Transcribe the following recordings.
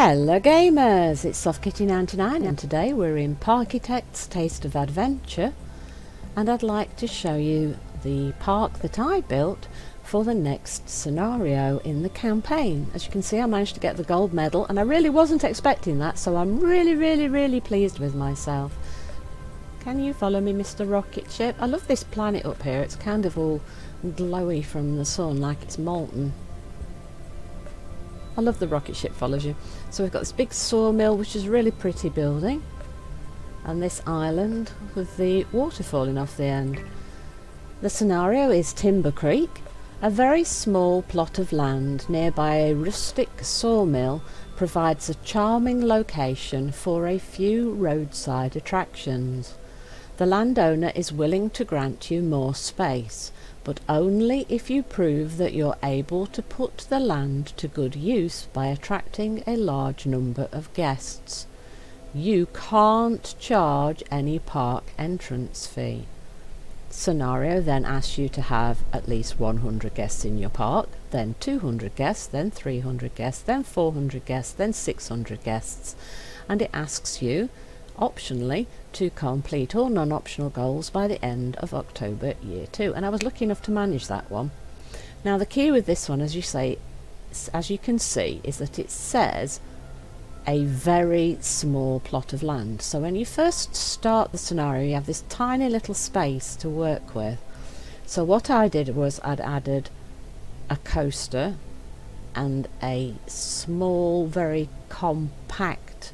Hello gamers, it's SoftKitty99 and today we're in Parkitect's Taste of Adventure and I'd like to show you the park that I built for the next scenario in the campaign. As you can see, I managed to get the gold medal and I really wasn't expecting that, so I'm really pleased with myself. Can you follow me, Mr. Rocket Ship? I love this planet up here. It's kind of all glowy from the sun, like it's molten. I love the rocket ship follows you. So we've got this big sawmill, which is a really pretty building, and this island with the water falling off the end. The scenario is Timber Creek. A very small plot of land nearby a rustic sawmill provides a charming location for a few roadside attractions. The landowner is willing to grant you more space, but only if you prove that you're able to put the land to good use by attracting a large number of guests. You can't charge any park entrance fee. Scenario then asks you to have at least 100 guests in your park, then 200 guests, then 300 guests, then 400 guests, then 600 guests, and it asks you optionally to complete all non-optional goals by the end of October year 2, and I was lucky enough to manage that one. Now the key with this one, as you can see, is that it says a very small plot of land. So when you first start the scenario, you have this tiny little space to work with. So what I did was I'd added a coaster and a small, very compact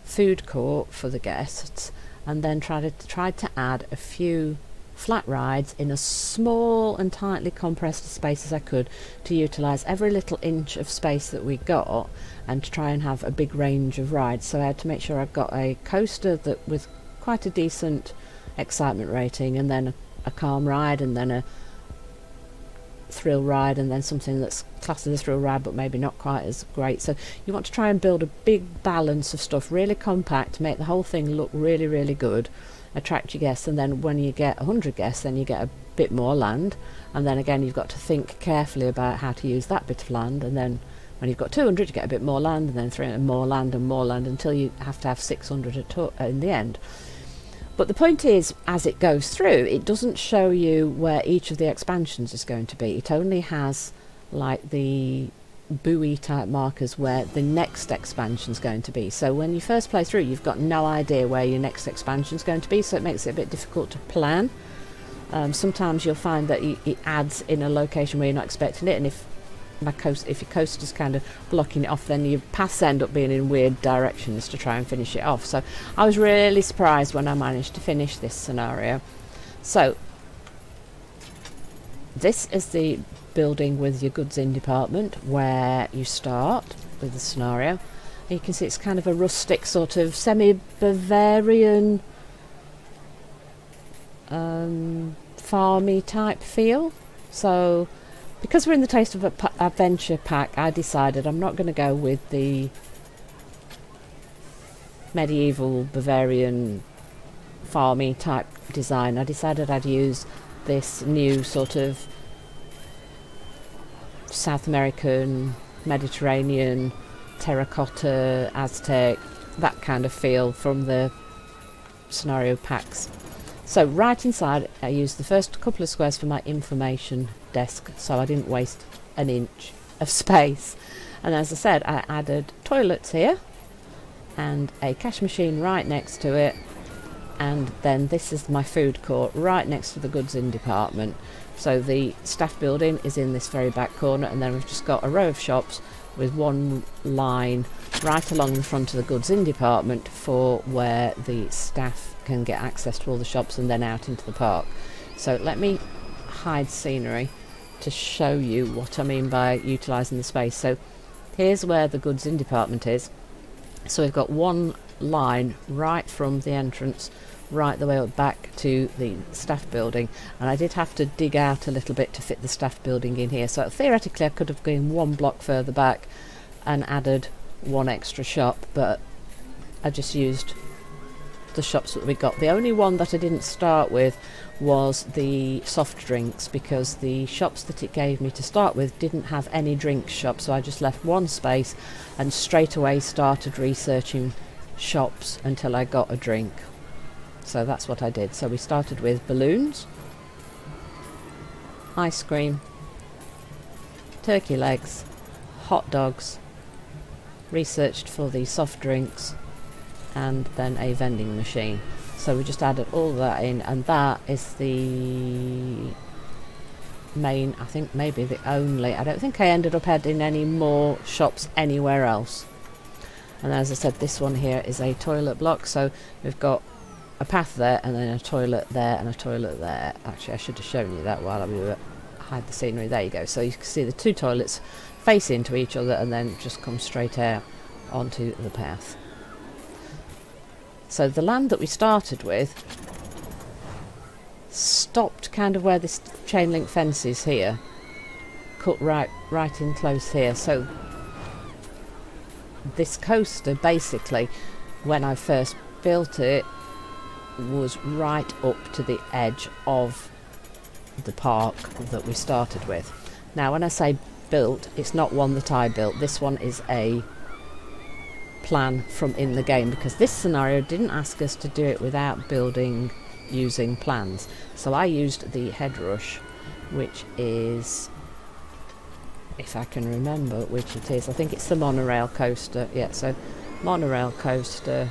food court for the guests, and then tried to add a few flat rides in as small and tightly compressed space as I could to utilise every little inch of space that we got and to try and have a big range of rides. So I had to make sure I got a coaster that with quite a decent excitement rating, and then a calm ride, and then a thrill ride, and then something that's classed as a thrill ride but maybe not quite as great. So you want to try and build a big balance of stuff, really compact, make the whole thing look really good, attract your guests, and then when you get 100 guests then you get a bit more land, and then again you've got to think carefully about how to use that bit of land, and then when you've got 200 you get a bit more land, and then 300 more land and more land until you have to have 600 in the end. But the point is, as it goes through, it doesn't show you where each of the expansions is going to be. It only has like the buoy type markers where the next expansion is going to be. So when you first play through, you've got no idea where your next expansion is going to be, so it makes it a bit difficult to plan. Sometimes you'll find that it adds in a location where you're not expecting it, and if your coaster's kind of blocking it off, then your paths end up being in weird directions to try and finish it off. So I was really surprised when I managed to finish this scenario. So this is the building with your goods in department where you start with the scenario. And you can see it's kind of a rustic sort of semi-Bavarian farmy type feel. So because we're in the Taste of Adventure pack, I decided I'm not going to go with the medieval Bavarian farmy type design. I decided I'd use this new sort of South American, Mediterranean, terracotta, Aztec, that kind of feel from the scenario packs. So right inside I used the first couple of squares for my information desk, so I didn't waste an inch of space. And as I said, I added toilets here and a cash machine right next to it, and then this is my food court right next to the goods in department. So the staff building is in this very back corner, and then we've just got a row of shops with one line right along the front of the goods in department for where the staff can get access to all the shops and then out into the park. So let me hide scenery to show you what I mean by utilising the space. So here's where the goods in department is. So we've got one line right from the entrance right the way up back to the staff building, and I did have to dig out a little bit to fit the staff building in here. So theoretically I could have gone one block further back and added one extra shop, but I just used the shops that we got. The only one that I didn't start with was the soft drinks, because the shops that it gave me to start with didn't have any drink shops, so I just left one space and straight away started researching shops until I got a drink. So that's what I did. So we started with balloons, ice cream, turkey legs, hot dogs, researched for the soft drinks, and then a vending machine. So we just added all that in, and that is the main, I think maybe the only, I don't think I ended up adding any more shops anywhere else. And as I said, this one here is a toilet block, so we've got a path there and then a toilet there and a toilet there. Actually, I should have shown you that while we hide the scenery. There you go. So you can see the two toilets face into each other and then just come straight out onto the path. So the land that we started with stopped kind of where this chain link fence is here, cut right in close here. So this coaster basically, when I first built it, was right up to the edge of the park that we started with. Now when I say built, it's not one that I built. This one is a plan from in the game, because this scenario didn't ask us to do it without building using plans. So I used the head rush, which is, if I can remember which it is, I think it's the monorail coaster. Yeah, so monorail coaster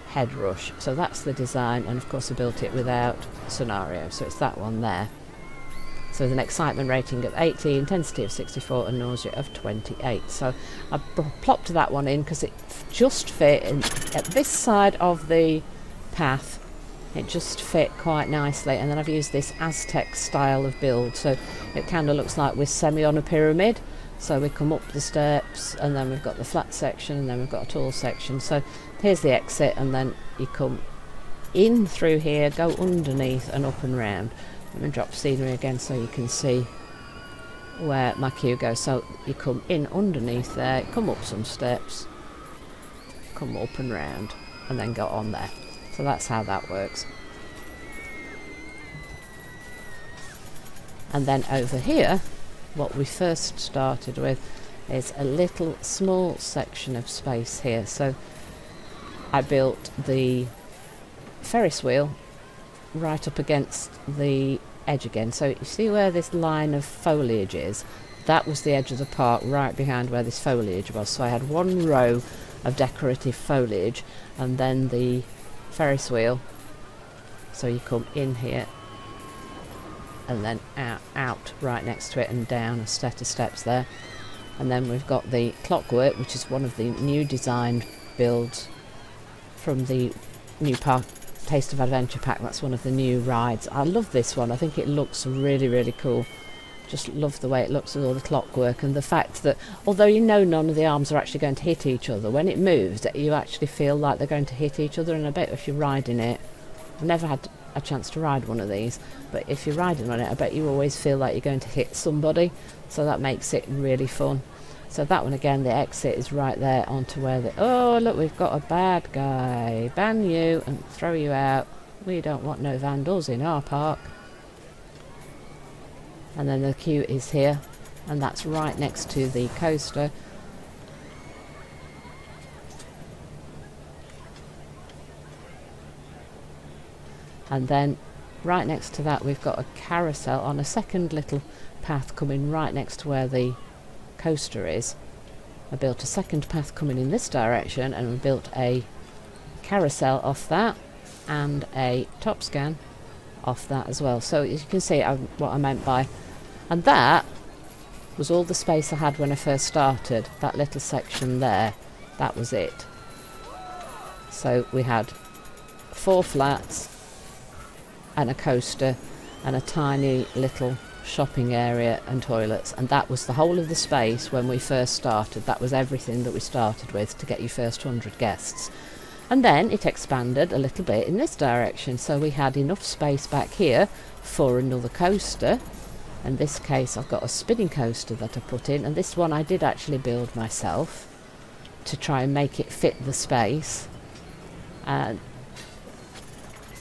head rush. So that's the design, and of course I built it without scenario, so it's that one there. So with an excitement rating of 80, intensity of 64 and nausea of 28. So I plopped that one in because it just fit in at this side of the path. It just fit quite nicely, and then I've used this Aztec style of build, so it kind of looks like we're semi on a pyramid. So we come up the steps, and then we've got the flat section, and then we've got a tall section. So here's the exit, and then you come in through here, go underneath and up and round. Let me drop scenery again so you can see where my queue goes. So you come in underneath there, come up some steps, come up and round, and then go on there. So that's how that works. And then over here, what we first started with is a little small section of space here. So I built the Ferris wheel right up against the edge again. So you see where this line of foliage is? That was the edge of the park right behind where this foliage was. So I had one row of decorative foliage and then the Ferris wheel. So you come in here and then out right next to it and down a set of steps there. And then we've got the clockwork, which is one of the new designed builds from the new park Taste of Adventure pack. That's one of the new rides. I love this one. I think it looks really, really cool. Just love the way it looks with all the clockwork, and the fact that although you know none of the arms are actually going to hit each other, when it moves you actually feel like they're going to hit each other. And I bet if you're riding it, I've never had a chance to ride one of these, but if you're riding on it, I bet you always feel like you're going to hit somebody, so that makes it really fun. So that one again, the exit is right there onto where the, oh look, we've got a bad guy, ban you and throw you out. We don't want no vandals in our park. And then the queue is here, and that's right next to the coaster. And then right next to that we've got a carousel on a second little path coming right next to where the coaster is. I built a second path coming in this direction, and we built a carousel off that and a top scan off that as well. So as you can see what I meant by, and that was all the space I had when I first started. That little section there, that was it. So we had 4 flats and a coaster and a tiny little shopping area and toilets, and that was the whole of the space when we first started. That was everything that we started with to get your first 100 guests. And then it expanded a little bit in this direction, so we had enough space back here for another coaster. In this case I've got a spinning coaster that I put in, and this one I did actually build myself to try and make it fit the space. And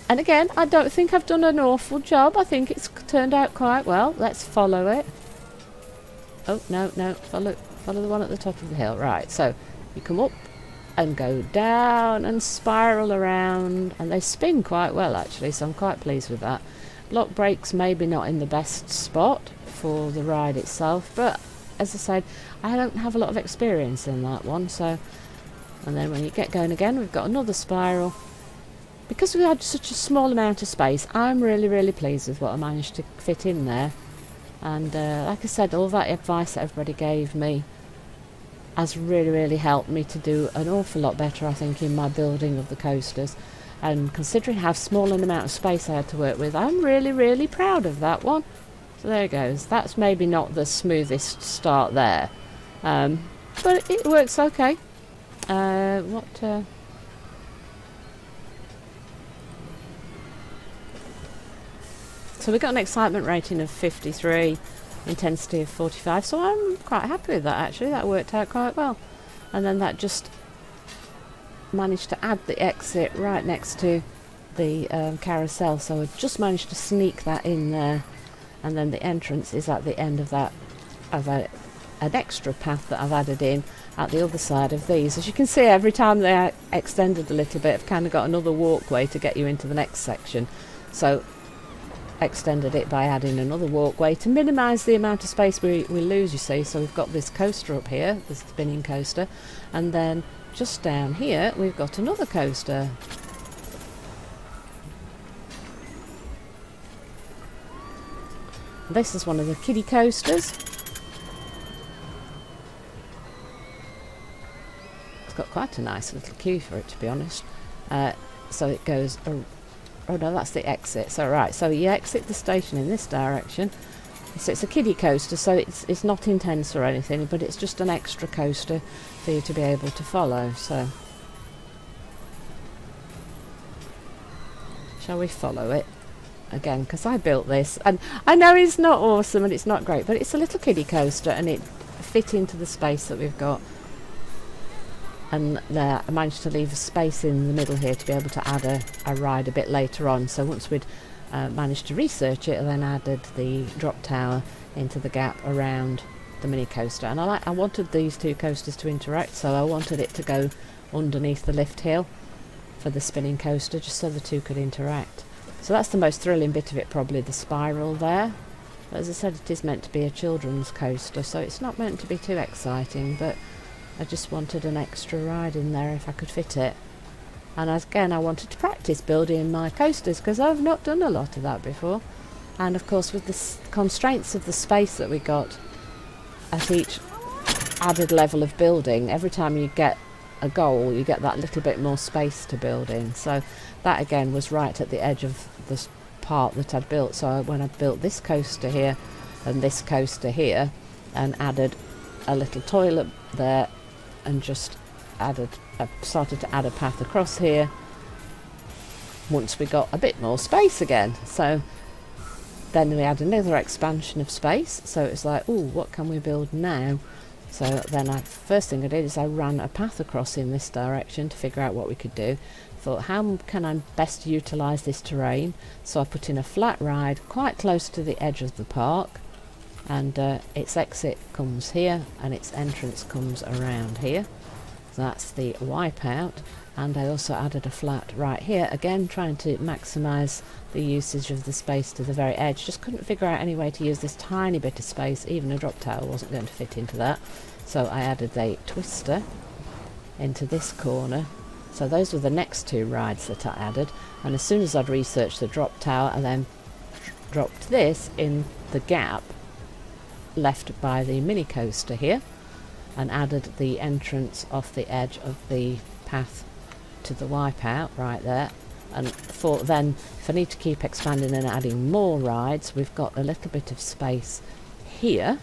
And again, I don't think I've done an awful job. I think it's turned out quite well. Let's follow it. Oh, no, follow the one at the top of the hill. Right, so you come up and go down and spiral around, and they spin quite well actually, so I'm quite pleased with that. Block brakes maybe not in the best spot for the ride itself, but as I said, I don't have a lot of experience in that one. So, and then when you get going again, we've got another spiral. Because we had such a small amount of space, I'm really pleased with what I managed to fit in there. And like I said, all that advice that everybody gave me has really helped me to do an awful lot better, I think, in my building of the coasters. And considering how small an amount of space I had to work with, I'm really proud of that one. So there it goes. That's maybe not the smoothest start there, but it works okay. So we got an excitement rating of 53, intensity of 45, so I'm quite happy with that actually. That worked out quite well. And then that just managed to add the exit right next to the carousel, so I just managed to sneak that in there. And then the entrance is at the end of that, of an extra path that I've added in at the other side of these. As you can see, every time they extended a little bit, I've kind of got another walkway to get you into the next section. So extended it by adding another walkway to minimise the amount of space we lose, you see. So we've got this coaster up here, this spinning coaster, and then just down here we've got another coaster. This is one of the kiddie coasters. It's got quite a nice little queue for it, to be honest. So it goes... Oh no, that's the exit. So right, so you exit the station in this direction. So it's a kiddie coaster, so it's not intense or anything, but it's just an extra coaster for you to be able to follow. So shall we follow it again? Because I built this, and I know it's not awesome and it's not great, but it's a little kiddie coaster and it fit into the space that we've got. And there, I managed to leave a space in the middle here to be able to add a ride a bit later on. So once we'd managed to research it, I then added the drop tower into the gap around the mini coaster. And I wanted these two coasters to interact, so I wanted it to go underneath the lift hill for the spinning coaster, just so the two could interact. So that's the most thrilling bit of it, probably the spiral there. But as I said, it is meant to be a children's coaster, so it's not meant to be too exciting, but I just wanted an extra ride in there if I could fit it. And again, I wanted to practice building my coasters because I've not done a lot of that before. And of course, with the constraints of the space that we got at each added level of building, every time you get a goal, you get that little bit more space to build in. So that again was right at the edge of this part that I'd built. So when I built this coaster here and this coaster here and added a little toilet there, and just started to add a path across here once we got a bit more space again. So then we had another expansion of space, so it's like, oh, what can we build now? So then first thing I did is I ran a path across in this direction to figure out what we could do. Thought, how can I best utilise this terrain? So I put in a flat ride quite close to the edge of the park, and its exit comes here and its entrance comes around here. So that's the wipeout, and I also added a flat right here, again trying to maximise the usage of the space to the very edge. Just couldn't figure out any way to use this tiny bit of space. Even a drop tower wasn't going to fit into that, so I added a twister into this corner. So those were the next two rides that I added, and as soon as I'd researched the drop tower, I then dropped this in the gap left by the mini coaster here, and added the entrance off the edge of the path to the wipeout right there. And thought then, if I need to keep expanding and adding more rides, we've got a little bit of space here,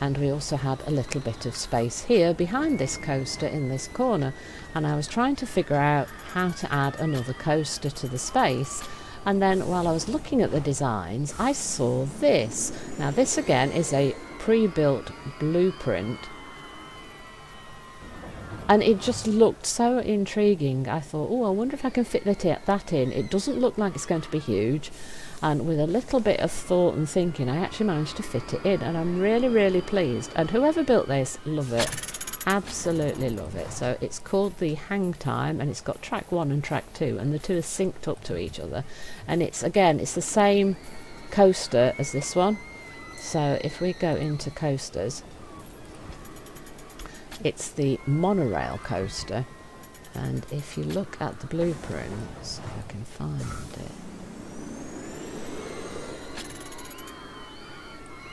and we also had a little bit of space here behind this coaster in this corner. And I was trying to figure out how to add another coaster to the space. And then while I was looking at the designs, I saw this. Now this again is a pre-built blueprint And it just looked so intriguing. I thought, oh, I wonder if I can fit that in. It doesn't look like it's going to be huge, and with a little bit of thought and thinking, I actually managed to fit it in, and I'm really, really pleased. And whoever built this, love it. Absolutely love it. So it's called the Hang Time, and it's got track 1 and track 2, and the two are synced up to each other. And it's the same coaster as this one. So if we go into coasters, it's the monorail coaster, and if you look at the blueprints, if I can find it,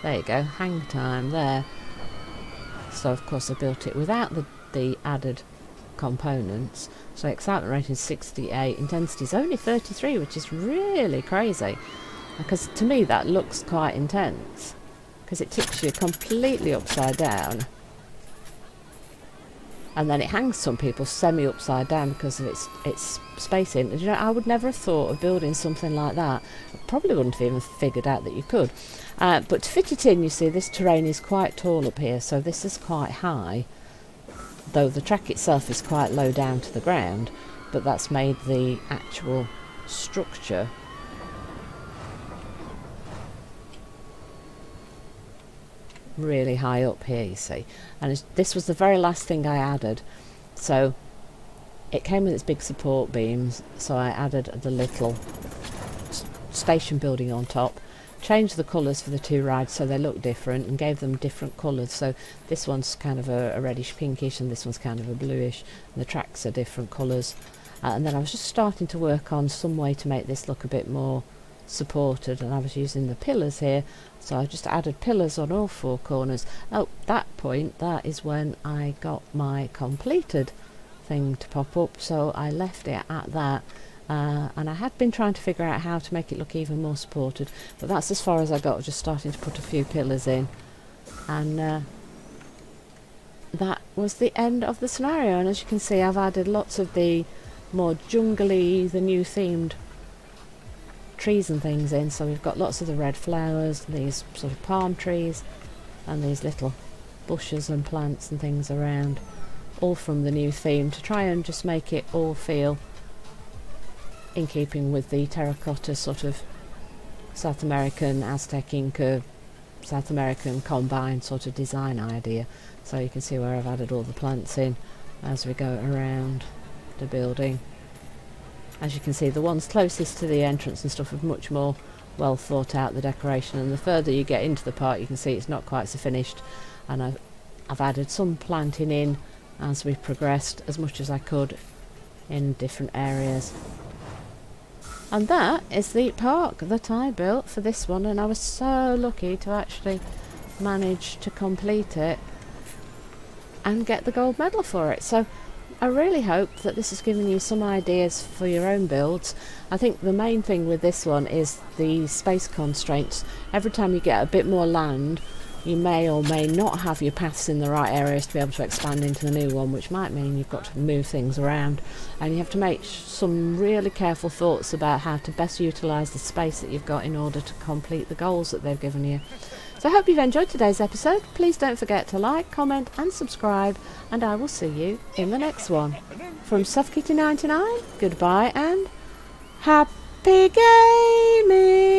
there you go, Hang Time there. So of course I built it without the added components. So excitement rating is 68, intensity is only 33, which is really crazy, because to me that looks quite intense, because it tips you completely upside down. And then it hangs some people semi-upside down because of its spacing. You know, I would never have thought of building something like that. I probably wouldn't have even figured out that you could. But to fit it in, you see, this terrain is quite tall up here, so this is quite high. Though the track itself is quite low down to the ground, but that's made the actual structure really high up here, you see. And this was the very last thing I added, so it came with its big support beams, so I added the little station building on top, changed the colours for the two rides so they look different, and gave them different colours. So this one's kind of a reddish pinkish, and this one's kind of a bluish, and the tracks are different colours. And then I was just starting to work on some way to make this look a bit more supported, and I was using the pillars here, so I just added pillars on all four corners. At that point, that is when I got my completed thing to pop up, so I left it at that. And I had been trying to figure out how to make it look even more supported, but that's as far as I got, just starting to put a few pillars in. And that was the end of the scenario, and as you can see, I've added lots of the more jungly, the new themed trees and things in. So we've got lots of the red flowers, these sort of palm trees, and these little bushes and plants and things around, all from the new theme, to try and just make it all feel in keeping with the terracotta sort of South American, Aztec, Inca, South American combined sort of design idea. So you can see where I've added all the plants in as we go around the building. As you can see, the ones closest to the entrance and stuff have much more well thought out, the decoration, and the further you get into the park, you can see it's not quite so finished. And I've added some planting in as we progressed, as much as I could, in different areas. And that is the park that I built for this one, and I was so lucky to actually manage to complete it and get the gold medal for it. So I really hope that this has given you some ideas for your own builds. I think the main thing with this one is the space constraints. Every time you get a bit more land, you may or may not have your paths in the right areas to be able to expand into the new one, which might mean you've got to move things around, and you have to make some really careful thoughts about how to best utilise the space that you've got in order to complete the goals that they've given you. So I hope you've enjoyed today's episode. Please don't forget to like, comment and subscribe, and I will see you in the next one. From SoftKitty99, goodbye and happy gaming!